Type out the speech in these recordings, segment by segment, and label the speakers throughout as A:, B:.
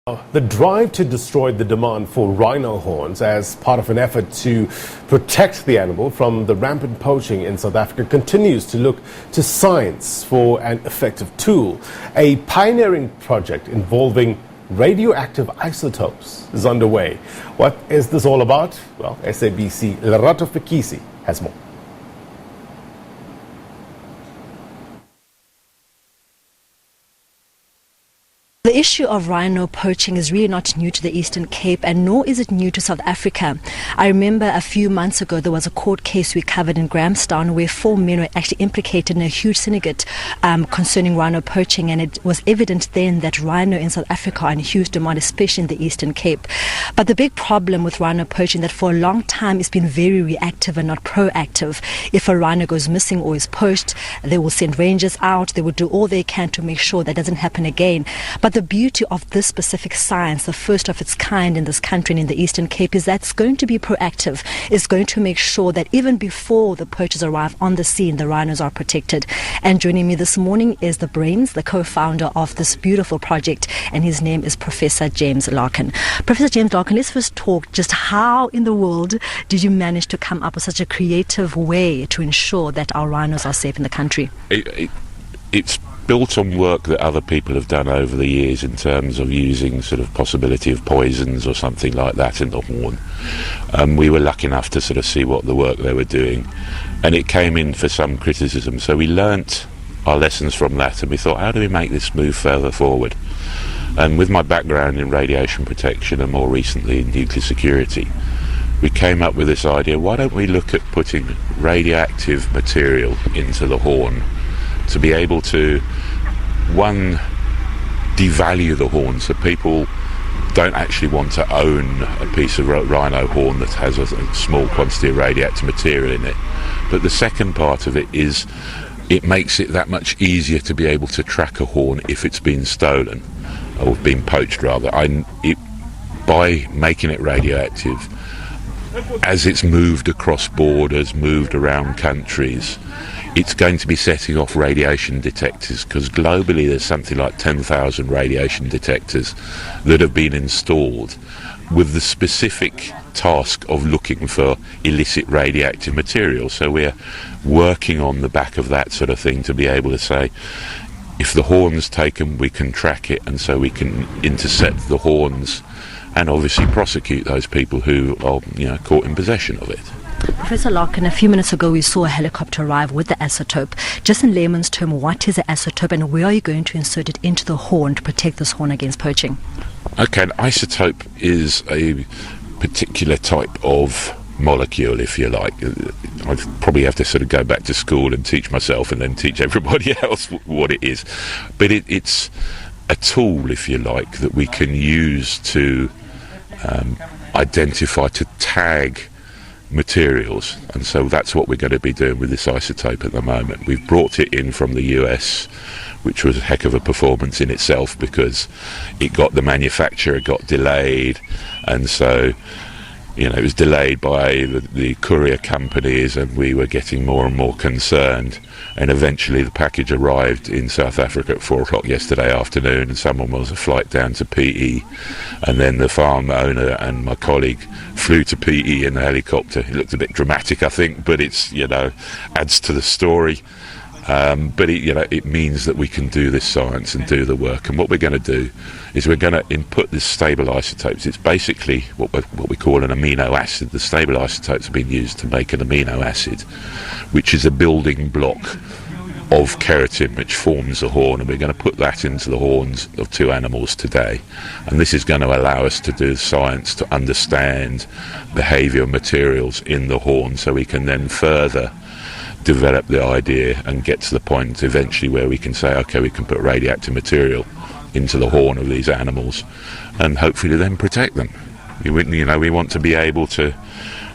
A: The drive to destroy the demand for rhino horns as part of an effort to protect the animal from the rampant poaching in South Africa continues to look to science for an effective tool. A pioneering project involving radioactive isotopes is underway. What is this all about? Well, SABC Lerato Fikisi has more.
B: The issue of rhino poaching is really not new to the Eastern Cape, and nor is it new to South Africa. I remember a few months ago there was a court case we covered in Grahamstown where 4 men were actually implicated in a huge syndicate concerning rhino poaching, and it was evident then that rhino in South Africa are in huge demand, especially in the Eastern Cape. But the big problem with rhino poaching that for a long time it's been very reactive and not proactive. If a rhino goes missing or is poached, they will send rangers out, they will do all they can to make sure that doesn't happen again. But the beauty of this specific science, the first of its kind in this country and in the Eastern Cape, is that it's going to be proactive. It's going to make sure that even before the poachers arrive on the scene, the rhinos are protected. And joining me this morning is the brains, the co-founder of this beautiful project, and his name is Professor James Larkin. Professor James Larkin, let's first talk just how in the world did you manage to come up with such a creative way to ensure that our rhinos are safe in the country?
C: It's built on work that other people have done over the years in terms of using sort of possibility of poisons or something like that in the horn. We were lucky enough to sort of see what the work they were doing, and it came in for some criticism. So we learnt our lessons from that, and we thought, how do we make this move further forward? And with my background in radiation protection and more recently in nuclear security, we came up with this idea, why don't we look at putting radioactive material into the horn to be able to, one, devalue the horn, so people don't actually want to own a piece of rhino horn that has a small quantity of radioactive material in it. But the second part of it is it makes it that much easier to be able to track a horn if it's been stolen, or been poached rather. By making it radioactive, as it's moved across borders, moved around countries, it's going to be setting off radiation detectors, because globally there's something like 10,000 radiation detectors that have been installed with the specific task of looking for illicit radioactive material. So we're working on the back of that sort of thing to be able to say, if the horn's taken, we can track it, and so we can intercept the horns and obviously prosecute those people who are, caught in possession of it.
B: Professor Larkin, a few minutes ago we saw a helicopter arrive with the isotope. Just in layman's term, what is an isotope, and where are you going to insert it into the horn to protect this horn against poaching?
C: Okay, an isotope is a particular type of molecule, if you like. I'd probably have to sort of go back to school and teach myself and then teach everybody else what it is. But it's a tool, if you like, that we can use to identify, to tag materials, and so that's what we're going to be doing with this isotope at the moment. We've brought it in from the US, which was a heck of a performance in itself, because the manufacturer got delayed, and so it was delayed by the courier companies, and we were getting more and more concerned, and eventually the package arrived in South Africa at 4 o'clock yesterday afternoon, and someone was a flight down to PE, and then the farm owner and my colleague flew to PE in a helicopter. It looked a bit dramatic, I think, but it's adds to the story. But it means that we can do this science and do the work. And what we're going to do is we're going to input this stable isotopes. It's basically what we call an amino acid. The stable isotopes have been used to make an amino acid, which is a building block of keratin, which forms a horn, and we're going to put that into the horns of 2 animals today. And this is going to allow us to do science to understand behaviour materials in the horn, so we can then further develop the idea and get to the point eventually where we can say, okay, we can put radioactive material into the horn of these animals and hopefully then protect them. We want to be able to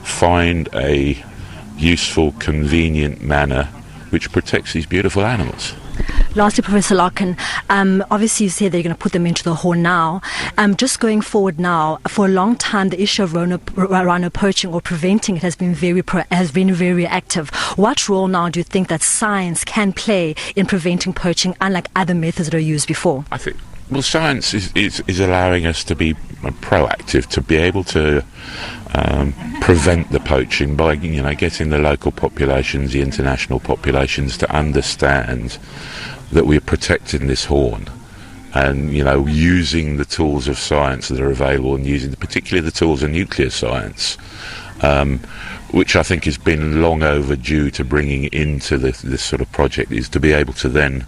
C: find a useful, convenient manner which protects these beautiful animals.
B: Lastly, Professor Larkin, obviously you said they're going to put them into the horn now. Just going forward now, for a long time the issue of rhino poaching or preventing it has been very active. What role now do you think that science can play in preventing poaching, unlike other methods that are used before?
C: I think Well, science is allowing us to be proactive, to be able to prevent the poaching by, getting the local populations, the international populations to understand that we're protecting this horn, and using the tools of science that are available, and using particularly the tools of nuclear science, which I think has been long overdue to bringing into this sort of project, is to be able to then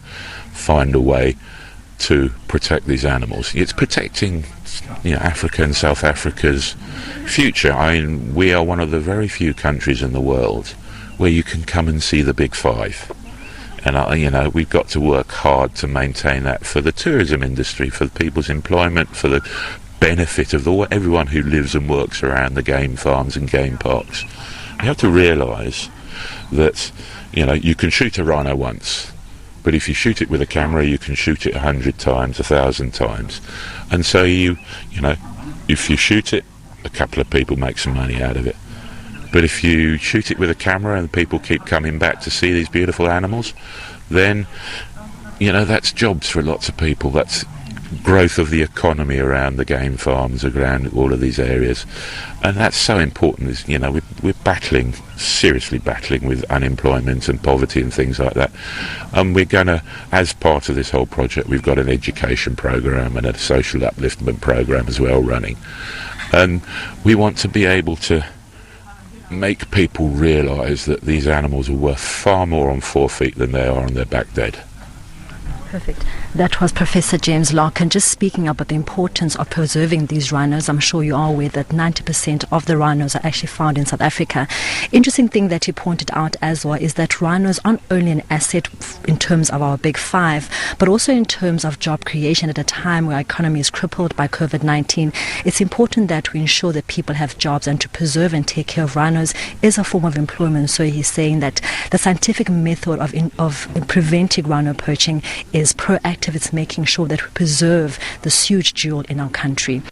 C: find a way to protect these animals. It's protecting Africa and South Africa's future. I mean, we are one of the very few countries in the world where you can come and see the Big Five. And we've got to work hard to maintain that for the tourism industry, for people's employment, for the benefit of everyone who lives and works around the game farms and game parks. You have to realise that you can shoot a rhino once, but if you shoot it with a camera, you can shoot it 100 times, 1,000 times. And so if you shoot it, a couple of people make some money out of it. But if you shoot it with a camera and people keep coming back to see these beautiful animals, then that's jobs for lots of people. That's growth of the economy around the game farms, around all of these areas, and that's so important. We're seriously battling with unemployment and poverty and things like that, and we're going to, as part of this whole project, we've got an education program and a social upliftment program as well running, and we want to be able to make people realise that these animals are worth far more on 4 feet than they are on their back dead.
B: Perfect. That was Professor James Larkin just speaking about the importance of preserving these rhinos. I'm sure you are aware that 90% of the rhinos are actually found in South Africa. Interesting thing that he pointed out as well is that rhinos aren't only an asset in terms of our Big Five, but also in terms of job creation at a time where our economy is crippled by COVID-19. It's important that we ensure that people have jobs, and to preserve and take care of rhinos is a form of employment. So he's saying that the scientific method of preventing rhino poaching is proactive. It's making sure that we preserve this huge jewel in our country.